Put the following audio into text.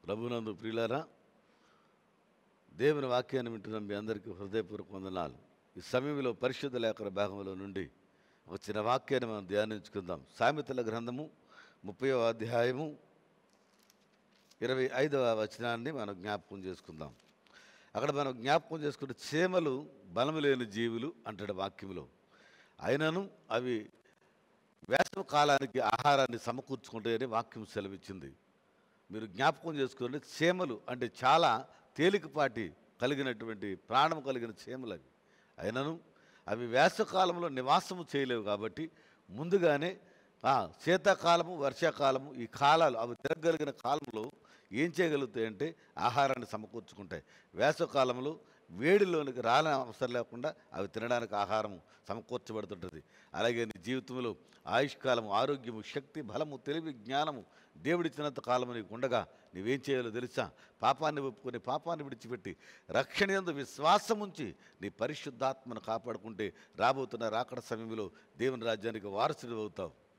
ప్రభునందు ప్రియులారా, దేవుని వాక్యాన్ని వింటున్న మీ అందరికీ హృదయపూర్వక వందనాలు. ఈ సమయంలో పరిశుద్ధ లేఖన భాగంలో నుండి ఒక చిన్న వాక్యాన్ని మనం ధ్యానించుకుందాం. సామెతల గ్రంథము 30వ అధ్యాయము 25వ వచనాన్ని మనం జ్ఞాపకం చేసుకుందాం. అక్కడ మనం జ్ఞాపకం చేసుకుంటే చీమలు బలము లేని జీవులు అంటాడు వాక్యంలో. అయినను అవి వేసవి కాలానికి ఆహారాన్ని సమకూర్చుకుంటాయని వాక్యం సెలవిచ్చింది. మీరు జ్ఞాపకం చేసుకోండి, చీమలు అంటే చాలా తేలికపాటి కలిగినటువంటి ప్రాణం కలిగిన చీమలు అవి. అయినను అవి వేసవకాలంలో నివాసము చేయలేవు కాబట్టి ముందుగానే శీతాకాలము వర్షాకాలము ఈ కాలాలు అవి తిరగలిగిన కాలంలో ఏం చేయగలుగుతాయంటే ఆహారాన్ని సమకూర్చుకుంటాయి. వేసవకాలంలో వేడిలోనికి రాలని అవసరం లేకుండా అవి తినడానికి ఆహారం సమకూర్చబడుతుంటుంది. అలాగే నీ జీవితంలో ఆయుష్కాలము, ఆరోగ్యము, శక్తి, బలము, తెలివి, జ్ఞానము దేవుడిచ్చినంత కాలము నీకు ఉండగా నువ్వేం చేయాలో తెలుసా? పాపాన్ని ఒప్పుకొని పాపాన్ని విడిచిపెట్టి రక్షణ యందు విశ్వాసం ఉంచి నీ పరిశుద్ధాత్మను కాపాడుకుంటే రాబోతున్న రాకడ సమయంలో దేవుని రాజ్యానికి వారసుడు అవుతావు.